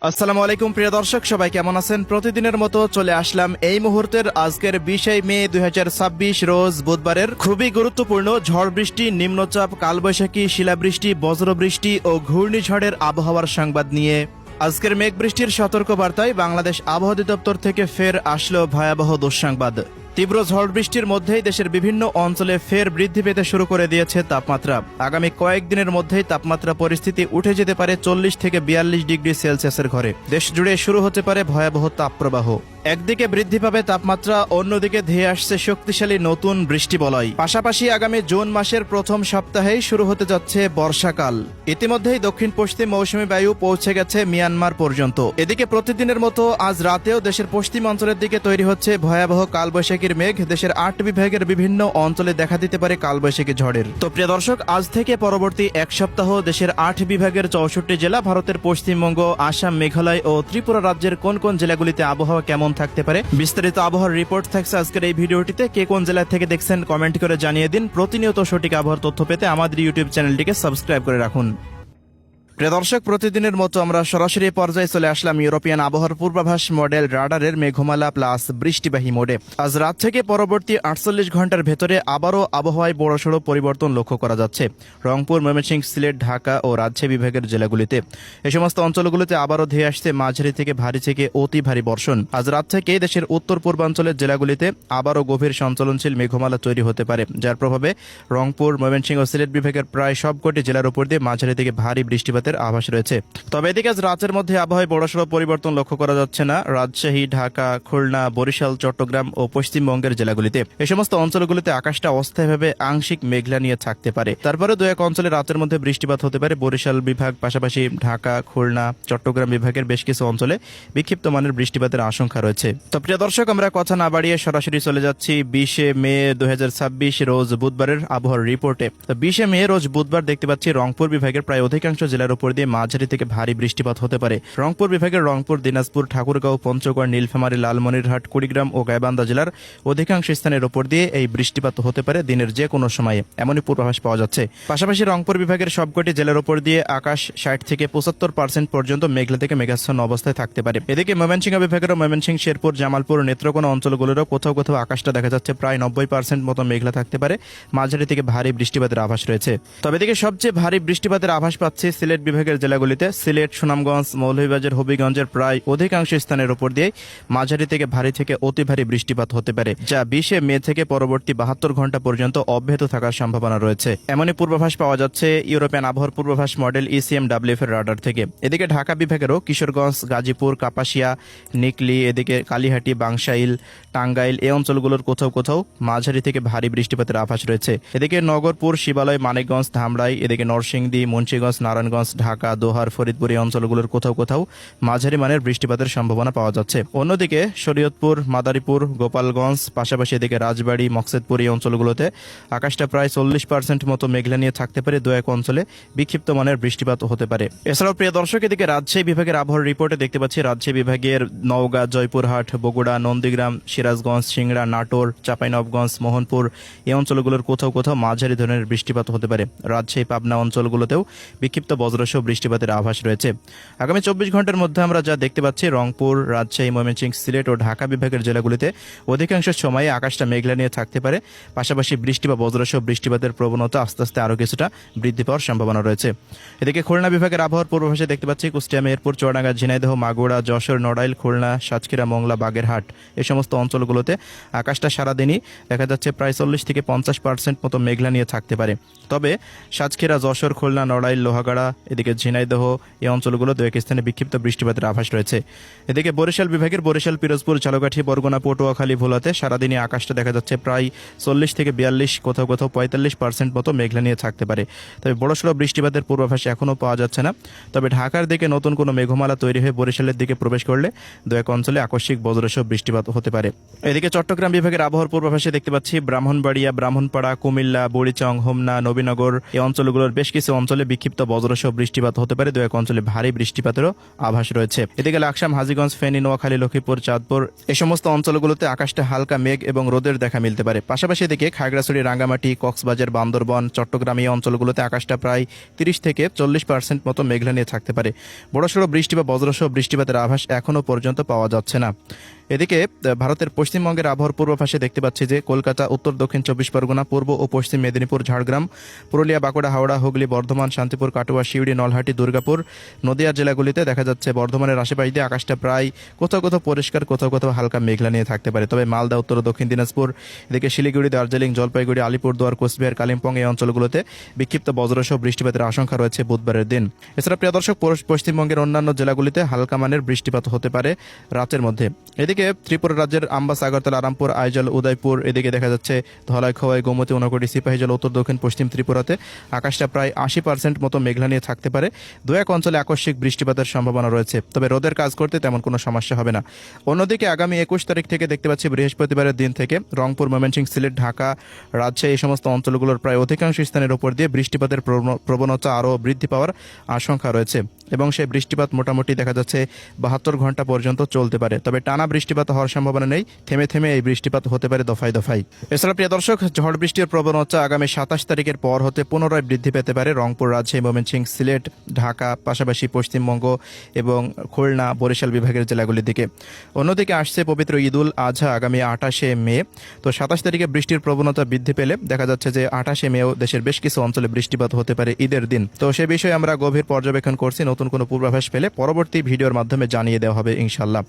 আসসালামু আলাইকুম প্রিয় দর্শক, সবাই কেমন আছেন? প্রতিদিনের মতো চলে আসলাম এই মুহূর্তের আজকের 20 মে 2026 রোজ বুধবারের খুবই গুরুত্বপূর্ণ ঝড় বৃষ্টি, নিম্নচাপ, কালবৈশাখী, শিলাবৃষ্টি, বজ্রবৃষ্টি ও ঘূর্ণিঝড়ের আবহাওয়ার সংবাদ নিয়ে আজকের মেঘ বৃষ্টির সতর্ক বার্তায় বাংলাদেশ আবহাওয়া অধিদপ্তর থেকে ফের আসলো ভয়াবহ দুঃসংবাদ। তীব্র ঝড় বৃষ্টির মধ্যেই দেশের বিভিন্ন অঞ্চলে ফের বৃদ্ধি পেতে শুরু করে দিয়েছে তাপমাত্রা। আগামী কয়েকদিনের মধ্যেই তাপমাত্রা পরিস্থিতি উঠে যেতে পারে 40 থেকে 42 ডিগ্রি সেলসিয়াসের ঘরে। দেশ জুড়ে শুরু হতে পারে ভয়াবহ তাপপ্রবাহ। একদিকে বৃদ্ধি পাবে তাপমাত্রা, অন্যদিকে ধেয়ে আসছে শক্তিশালী নতুন বৃষ্টি বলয়। পাশাপাশি আগামী জুন মাসের প্রথম সপ্তাহেই শুরু হতে যাচ্ছে বর্ষাকাল। ইতিমধ্যেই দক্ষিণ পশ্চিম মৌসুমী বায়ু পৌঁছে গেছে মিয়ানমার পর্যন্ত। এদিকে প্রতিদিনের মতো আজ রাতেও দেশের পশ্চিম অঞ্চলের দিকে তৈরি হচ্ছে ভয়াবহ কালবৈশাখীর মেঘ। দেশের 8 বিভাগের বিভিন্ন অঞ্চলে দেখা দিতে পারে কালবৈশাখী ঝড়ের। তো প্রিয় দর্শক, আজ থেকে পরবর্তী এক সপ্তাহ দেশের 8 বিভাগের 64 জেলা, ভারতের পশ্চিমবঙ্গ, আসাম, মেঘালয় ও ত্রিপুরা রাজ্যের কোন কোন জেলাগুলিতে আবহাওয়া কেমন থাকতে পারে বিস্তারিত আবহাওয়ার রিপোর্ট থাকছে আজকের এই ভিডিওটিতে। কে কোন জেলা থেকে দেখছেন কমেন্ট করে জানিয়ে দিন। প্রতিনিয়ত সঠিক আবহাওয়ার তথ্য পেতে আমাদের ইউটিউব চ্যানেলটিকে সাবস্ক্রাইব করে রাখুন। প্রিয় দর্শক, প্রতিদিনের মতো আমরা সরাসরি পর্যায়ে চলে আসলাম ইউরোপিয়ান আবহাওয়ার পূর্বাভাস মডেল রাডারের মেঘমালা প্লাস বৃষ্টিবাহী মোডে। আজ রাত থেকে পরবর্তী 48 ঘন্টার ভেতরে আবারও আবহাওয়ায় বড়সড় পরিবর্তন লক্ষ্য করা যাচ্ছে রংপুর, ময়মনসিংহ, সিলেট, ঢাকা ও রাজশাহী বিভাগের জেলাগুলিতে। এই সমস্ত অঞ্চলগুলিতে আবারও ধেয়ে আসছে মাঝারি থেকে ভারী থেকে অতি ভারী বর্ষণ। আজ রাত থেকে দেশের উত্তর পূর্বাঞ্চলের জেলাগুলিতে আবারও গভীর সঞ্চলনশীল মেঘমালা তৈরি হতে পারে, যার প্রভাবে রংপুর, ময়মনসিংহ ও সিলেট বিভাগের প্রায় সবকটি জেলার উপর দিয়ে মাঝারি থেকে ভারী বৃষ্টিপাত আভাস রয়েছে। তবে এদিকে আজ রাতের মধ্যে আবহাওয়ায় বড়সড় পরিবর্তন লক্ষ্য করা যাচ্ছে না রাজশাহী, ঢাকা, খুলনা, বরিশাল, চট্টগ্রাম ও পশ্চিমবঙ্গের জেলাগুলিতে। এই সমস্ত অঞ্চলগুলিতে আকাশটা অস্থায়ীভাবে আংশিক মেঘলা নিয়ে থাকতে পারে। তারপরে দু এক অঞ্চলে রাতের মধ্যে বৃষ্টিপাত হতে পারে। বরিশাল বিভাগ, পাশাপাশি ঢাকা, খুলনা, চট্টগ্রাম বিভাগের বেশ কিছু অঞ্চলে বিক্ষিপ্ত মানের বৃষ্টিপাতের আশঙ্কা রয়েছে। তো প্রিয় দর্শক, আমরা কথা না বাড়িয়ে সরাসরি চলে যাচ্ছি 20 মে 2026 রোজ বুধবারের আবহাওয়ার রিপোর্টে। তো 20 মে রোজ বুধবার দেখতে পাচ্ছি রংপুর বিভাগের প্রায় অধিকাংশ জেলার উপর দিয়ে মাঝারি থেকে ভারী বৃষ্টিপাত হতে পারে। রংপুর বিভাগের রংপুর, দিনাজপুর, ঠাকুরগাঁও, পঞ্চগড়, নীলফামারী, লালমনিরহাট, কুড়িগ্রাম ও গাইবান্ধা জেলার অধিকাংশ স্থানের উপর দিয়ে এই বৃষ্টিপাত হতে পারে দিনের যে কোনো সময়ে, এমনই পূর্বাভাস পাওয়া যাচ্ছে। পাশাপাশি রংপুর বিভাগের সবকটি জেলার উপর দিয়ে আকাশ 60 থেকে 75% পর্যন্ত মেঘলা থেকে মেঘাচ্ছন্ন অবস্থায় থাকতে পারে। এদিকে ময়মনসিংহ বিভাগের ময়মনসিংহ, শেরপুর, জামালপুর, নেত্রকোনা অঞ্চলগুলোরও কোথাও কোথাও আকাশটা দেখা যাচ্ছে প্রায় 90% মতো মেঘলা থাকতে পারে, মাঝারি থেকে ভারী বৃষ্টিপাতের আভাস রয়েছে। তবে এদিকে সবচেয়ে ভারী বৃষ্টিপাতের আভাস পাচ্ছে সিলেট বিভাগের জেলাগুলিতে। সিলেট, সুনামগঞ্জ, মৌলভীবাজার, হবিগঞ্জের প্রায় অধিকাংশ স্থানের উপর দিয়ে মাঝারি থেকে ভারী থেকে অতি ভারী বৃষ্টিপাত হতে পারে, যা 20 মে থেকে পরবর্তী 72 ঘন্টা পর্যন্ত অব্যাহত থাকার সম্ভাবনা রয়েছে, এমনই পূর্বাভাস পাওয়া যাচ্ছে ইউরোপিয়ান আবহাওয়ার পূর্বাভাস মডেল ECMWF এর রাডার থেকে। এদিকে ঢাকা বিভাগেরও কিশোরগঞ্জ, গাজীপুর, কাপাসিয়া, নিকলি, এদিকে কালিহাটি, বাংশাইল, টাঙ্গাইল এই অঞ্চলগুলোর কোথাও কোথাও মাঝারি থেকে ভারী বৃষ্টিপাতের আভাস রয়েছে। এদিকে নগরপুর, শিবালয়, মানিকগঞ্জ, ধামরাই, এদিকে নরসিংদী, মুন্সিগঞ্জ, নারায়ণগঞ্জ, ঢাকা, দোহার, ফরিদপুর এই অঞ্চলগুলোর কোথাও কোথাও মাঝারি মানের বৃষ্টিপাতের সম্ভাবনা পাওয়া যাচ্ছে। অন্যদিকে শরীয়তপুর, মাদারীপুর, গোপালগঞ্জ, পাশাপাশি এদিকে রাজবাড়ী, মকসেদপুর এই অঞ্চলগুলোতে আকাশটা প্রায় 40% মতো মেঘলা নিয়ে থাকতে পারে। দু এক অঞ্চলে বিক্ষিপ্ত মানের বৃষ্টিপাত হতে পারে। এছাড়াও প্রিয় দর্শক, এদিকে রাজশাহী বিভাগের আবহাওয়ার রিপোর্টে দেখতে পাচ্ছি রাজশাহী বিভাগের নওগাঁ, জয়পুরহাট, বগুড়া, নন্দীগ্রাম, সিরাজগঞ্জ, সিংড়া, নাটোর, চাঁপাইনবাবগঞ্জ, মোহনপুর এই অঞ্চলগুলোর কোথাও কোথাও মাঝারি ধরনের বৃষ্টিপাত হতে পারে। রাজশাহী, পাবনা অঞ্চলগুলোতেও বিক্ষিপ্ত বজ্রসহ বৃষ্টিপাতের আভাস রয়েছে। আগামী 24 ঘন্টার মধ্যে আমরা যা দেখতে পাচ্ছি রংপুর, রাজশাহী, ময়মনসিংহ, সিলেট ও ঢাকা বিভাগের জেলাগুলিতে অধিকাংশ সময়ে আকাশটা মেঘলা নিয়ে থাকতে পারে। পাশাপাশি বৃষ্টি বা বজ্রসহ বৃষ্টিপাতের প্রবণতা আস্তে আস্তে আরও কিছুটা বৃদ্ধি পাওয়ার সম্ভাবনা রয়েছে। এদিকে খুলনা বিভাগের আবহাওয়ার পূর্বাভাসে দেখতে পাচ্ছি কুষ্টিয়া, মেহেরপুর, চুয়াডাঙ্গা, ঝিনাইদহ, মাগুরা, যশোর, নড়াইল, খুলনা, সাতক্ষীরা, মংলা, বাগেরহাট এই সমস্ত অঞ্চলগুলোতে আকাশটা সারাদিনই দেখা যাচ্ছে প্রায় 40 থেকে 50% মতো মেঘলা নিয়ে থাকতে পারে। তবে সাতক্ষীরা, যশোর, খুলনা, নড়াইল, লোহাগাড়া, এদিকে ঝিনাইদহ এই অঞ্চলগুলো দু এক স্থানে বিক্ষিপ্ত বৃষ্টিপাতের আভাস রয়েছে। এদিকে বরিশাল বিভাগের বরিশাল, পিরোজপুর, ঝালকাঠি, বরগুনা, পটুয়াখালী, ভোলাতে সারাদিনই আকাশটা দেখা যাচ্ছে প্রায় 40 থেকে 42, কোথাও কোথাও 45% মতো মেঘলা নিয়ে থাকতে পারে। তবে বড়সড় বৃষ্টিপাতের পূর্বাভাস এখনও পাওয়া যাচ্ছে না। তবে ঢাকার দিকে নতুন কোনো মেঘমালা তৈরি হয়ে বরিশালের দিকে প্রবেশ করলে দু এক অঞ্চলে আকস্মিক বজ্রসহ বৃষ্টিপাত হতে পারে। এদিকে চট্টগ্রাম বিভাগের আবহাওয়ার পূর্বাভাসে দেখতে পাচ্ছি ব্রাহ্মণবাড়িয়া, ব্রাহ্মণপাড়া, কুমিল্লা, বুড়িচং, হোমনা, নবীনগর এই অঞ্চলগুলোর বেশ কিছু অঞ্চলে বিক্ষিপ্ত বজ্রসহ বৃষ্টিপাত হতে পারে, দু এক অঞ্চলে ভারী বৃষ্টিপাতেরও আভাস রয়েছে। এদিকে লাকসাম, হাজীগঞ্জ, ফেনী, নোয়াখালী, লক্ষ্মীপুর, চাঁদপুর এই সমস্ত অঞ্চলগুলোতে আকাশটা হালকা মেঘ এবং রোদের দেখা মিলতে পারে। পাশাপাশি এদিকে খাগড়াছড়ি, রাঙ্গামাটি, কক্সবাজার, বান্দরবন, চট্টগ্রাম এই অঞ্চলগুলোতে আকাশটা প্রায় 30 থেকে 40% মতো মেঘলা নিয়ে থাকতে পারে। বড়সড় বৃষ্টি বা বজ্রসহ বৃষ্টিপাতের আভাস এখনও পর্যন্ত পাওয়া যাচ্ছে না। এদিকে ভারতের পশ্চিমবঙ্গের আবহাওয়ার পূর্বাভাসে দেখতে পাচ্ছি যে কলকাতা, উত্তর দক্ষিণ 24 পরগনা, পূর্ব ও পশ্চিম মেদিনীপুর, ঝাড়গ্রাম, পুরুলিয়া, বাঁকুড়া, হাওড়া, হুগলি, বর্ধমান, শান্তিপুর, কাটোয়া, শিউড়ি, নলহাটি, দুর্গাপুর, নদিয়া জেলাগুলিতে দেখা যাচ্ছে বর্ধমানের আশেপাশ দিয়ে আকাশটা প্রায় কোথাও কোথাও পরিষ্কার, কোথাও কোথাও হালকা মেঘলা নিয়ে থাকতে পারে। তবে মালদা, উত্তর ও দক্ষিণ দিনাজপুর, এদিকে শিলিগুড়ি, দার্জিলিং, জলপাইগুড়ি, আলিপুরদুয়ার, কোচবিহার, কালিম্পং এই অঞ্চলগুলোতে বিক্ষিপ্ত বজ্রসহ বৃষ্টিপাতের আশঙ্কা রয়েছে বুধবারের দিন। এছাড়া প্রিয় দর্শক, পশ্চিমবঙ্গের অন্যান্য জেলাগুলিতে হালকা মানের বৃষ্টিপাত হতে পারে রাতের মধ্যে। এদিকে ত্রিপুরা রাজ্যের আমবাসা, আগরতলা, আরামপুর, আইজল, উদয়পুর, এদিকে দেখা যাচ্ছে ধলাই, খোয়াই, গোমতী, ঊনকোটি, সিপাহীজল, উত্তর দক্ষিণ পশ্চিম ত্রিপুরাতে আকাশটা প্রায় 80% মতো মেঘলা নিয়ে থাকতে পারে। দু এক অঞ্চলে আকস্মিক বৃষ্টিপাতের সম্ভাবনা রয়েছে, তবে রোদের কাজ করতে তেমন কোনো সমস্যা হবে না। অন্যদিকে আগামী 21 তারিখ থেকে দেখতে পাচ্ছি বৃহস্পতিবারের দিন থেকে রংপুর, ময়মনসিংহ, সিলেট, ঢাকা, রাজশাহী এই সমস্ত অঞ্চলগুলোর প্রায় অধিকাংশ স্থানের উপর দিয়ে বৃষ্টিপাতের প্রবণতা আরও বৃদ্ধি পাওয়ার আশঙ্কা রয়েছে এবং সেই বৃষ্টিপাত মোটামুটি দেখা যাচ্ছে 72 ঘন্টা পর্যন্ত চলতে পারে। তবে টানা বৃষ্টিপাত হওয়ার সম্ভাবনা নেই, থেমে থেমে এই বৃষ্টিপাত হতে পারে দফায় দফায়। এছাড়া প্রিয় দর্শক, ঝড় বৃষ্টির প্রবণতা আগামী 27 তারিখের পর হতে পুনরায় বৃদ্ধি পেতে পারে রংপুর, রাজশাহী, ময়মনসিংহ, সিলেট, ঢাকা, পাশাপাশি পশ্চিমবঙ্গ এবং খুলনা, বরিশাল বিভাগের জেলাগুলির দিকে। অন্যদিকে আসছে পবিত্র ঈদুল আজহা আগামী 28শে মে। তো 27 তারিখে বৃষ্টির প্রবণতা বৃদ্ধি পেলে দেখা যাচ্ছে যে 28শে মেও দেশের বেশ কিছু অঞ্চলে বৃষ্টিপাত হতে পারে ঈদের দিন। তো সে বিষয়ে আমরা গভীর পর্যবেক্ষণ করছি। নতুন কোনো পূর্বাভাস পেলে পরবর্তী ভিডিওর মাধ্যমে জানিয়ে দেওয়া হবে ইনশাল্লাহ।